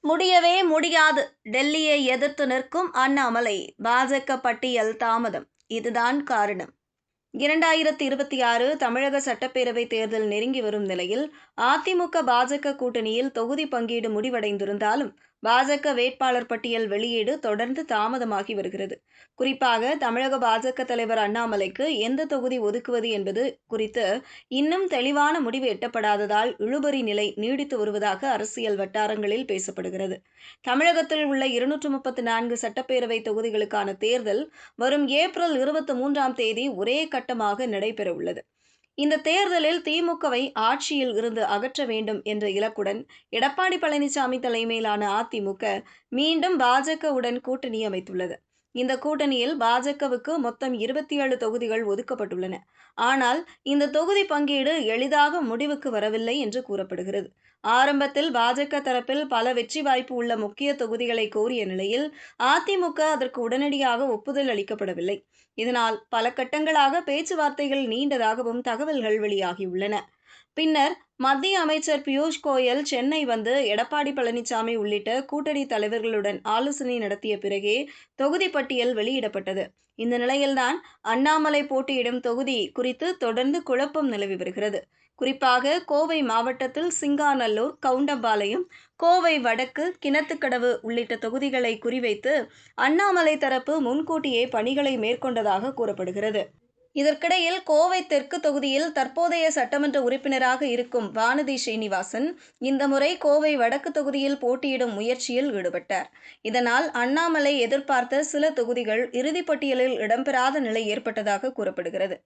முடியவே முடியாது. டெல்லியை எதிர்த்து நிற்கும் அண்ணாமலை. பாஜக பட்டியல் தாமதம். இதுதான் காரணம். 2026 தமிழக சட்டப்பேரவை தேர்தல் நெருங்கி வரும் நிலையில் அதிமுக பாஜக கூட்டணியில் தொகுதி பங்கீடு முடிவடைந்திருந்தாலும் பாஜக வேட்பாளர் பட்டியல் வெளியீடு தொடர்ந்து தாமதமாகி வருகிறது. குறிப்பாக தமிழக பாஜக தலைவர் அண்ணாமலைக்கு எந்த தொகுதி ஒதுக்குவது என்பது குறித்து இன்னும் தெளிவான முடிவு எட்டப்படாததால் இழுபறி நிலை நீடித்து வருவதாக அரசியல் வட்டாரங்களில் பேசப்படுகிறது. தமிழகத்தில் உள்ள 234 சட்டப்பேரவை தொகுதிகளுக்கான தேர்தல் வரும் ஏப்ரல் 23ஆம் தேதி ஒரே கட்டமாக நடைபெறவுள்ளது. இந்த தேர்தலில் திமுகவை ஆட்சியில் இருந்து அகற்ற வேண்டும் என்ற இலக்குடன் எடப்பாடி பழனிசாமி தலைமையிலான அதிமுக மீண்டும் பாஜகவுடன் கூட்டணி அமைத்துள்ளது. இந்த கூட்டணியில் பாஜகவுக்கு மொத்தம் 27 தொகுதிகள் ஒதுக்கப்பட்டுள்ளன. ஆனால் இந்த தொகுதி பங்கீடு எளிதாக முடிவுக்கு வரவில்லை என்று கூறப்படுகிறது. ஆரம்பத்தில் பாஜக தரப்பில் பல வெற்றி வாய்ப்பு உள்ள முக்கிய தொகுதிகளை கோரிய நிலையில் அதிமுக அதற்கு உடனடியாக ஒப்புதல் அளிக்கப்படவில்லை. இதனால் பல கட்டங்களாக பேச்சுவார்த்தைகள் நீண்டதாகவும் தகவல்கள் வெளியாகியுள்ளன. பின்னர் மத்திய அமைச்சர் பியூஷ் கோயல் சென்னை வந்து எடப்பாடி பழனிசாமி உள்ளிட்ட கூட்டணி தலைவர்களுடன் ஆலோசனை நடத்திய பிறகே தொகுதி பட்டியல் வெளியிடப்பட்டது. இந்த நிலையில்தான் அண்ணாமலை போட்டியிடும் தொகுதி குறித்து தொடர்ந்து குழப்பம் நிலவி வருகிறது. குறிப்பாக கோவை மாவட்டத்தில் சிங்காநல்லூர், கவுண்டம்பாளையம், கோவை வடக்கு, கிணத்துக்கடவு உள்ளிட்ட தொகுதிகளை குறிவைத்து அண்ணாமலை தரப்பு முன்கூட்டியே பணிகளை மேற்கொண்டதாக கூறப்படுகிறது. இதற்கிடையில் கோவை தெற்கு தொகுதியில் தற்போதைய சட்டமன்ற உறுப்பினராக இருக்கும் வானதி ஸ்ரீனிவாசன் இந்த முறை கோவை வடக்கு தொகுதியில் போட்டியிடும் முயற்சியில் ஈடுபட்டார். இதனால் அண்ணாமலை எதிர்பார்த்த சில தொகுதிகள் இறுதிப்பட்டியலில் இடம்பெறாத நிலை ஏற்பட்டதாக கூறப்படுகிறது.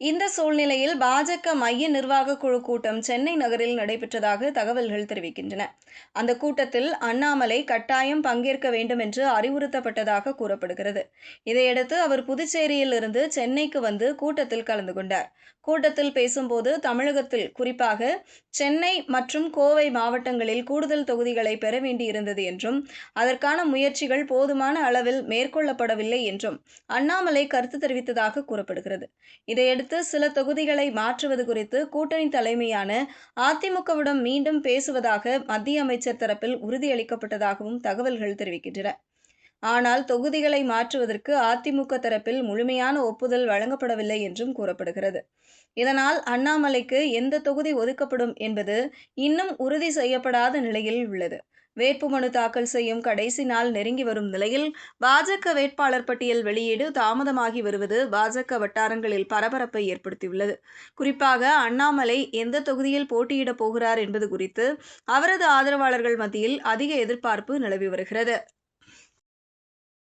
இந்த சூழ்நிலையில் பாஜக மைய நிர்வாக குழு கூட்டம் சென்னை நகரில் நடைபெற்றதாக தகவல்கள் தெரிவிக்கின்றன. அந்த கூட்டத்தில் அண்ணாமலை கட்டாயம் பங்கேற்க வேண்டும் என்று அறிவுறுத்தப்பட்டதாக கூறப்படுகிறது. இதையடுத்து அவர் புதுச்சேரியில் இருந்து சென்னைக்கு வந்து கூட்டத்தில் கலந்து கொண்டார். கூட்டத்தில் பேசும்போது தமிழகத்தில் குறிப்பாக சென்னை மற்றும் கோவை மாவட்டங்களில் கூடுதல் தொகுதிகளை பெற வேண்டியிருந்தது என்றும் அதற்கான முயற்சிகள் போதுமான அளவில் மேற்கொள்ளப்படவில்லை என்றும் அண்ணாமலை கருத்து தெரிவித்ததாக கூறப்படுகிறது. இதையடுத்து சில தொகுதிகளை மாற்றுவது குறித்து கூட்டணி தலைமையான அதிமுகவிடம் மீண்டும் பேசுவதாக மத்திய அமைச்சர் தரப்பில் உறுதியளிக்கப்பட்டதாகவும் தகவல்கள் தெரிவிக்கின்றன. ஆனால் தொகுதிகளை மாற்றுவதற்கு அதிமுக தரப்பில் முழுமையான ஒப்புதல் வழங்கப்படவில்லை என்றும் கூறப்படுகிறது. இதனால் அண்ணாமலைக்கு எந்த தொகுதி ஒதுக்கப்படும் என்பது இன்னும் உறுதி செய்யப்படாத நிலையில் உள்ளது. வேட்புமனு தாக்கல் செய்யும் கடைசி நாள் நெருங்கி வரும் நிலையில் பாஜக வேட்பாளர் பட்டியல் வெளியீடு தாமதமாகி வருவது பாஜக வட்டாரங்களில் பரபரப்பை ஏற்படுத்தியுள்ளது. குறிப்பாக அண்ணாமலை எந்த தொகுதியில் போட்டியிடப் போகிறார் என்பது குறித்து அவரது ஆதரவாளர்கள் மத்தியில் அதிக எதிர்பார்ப்பு நிலவி வருகிறது.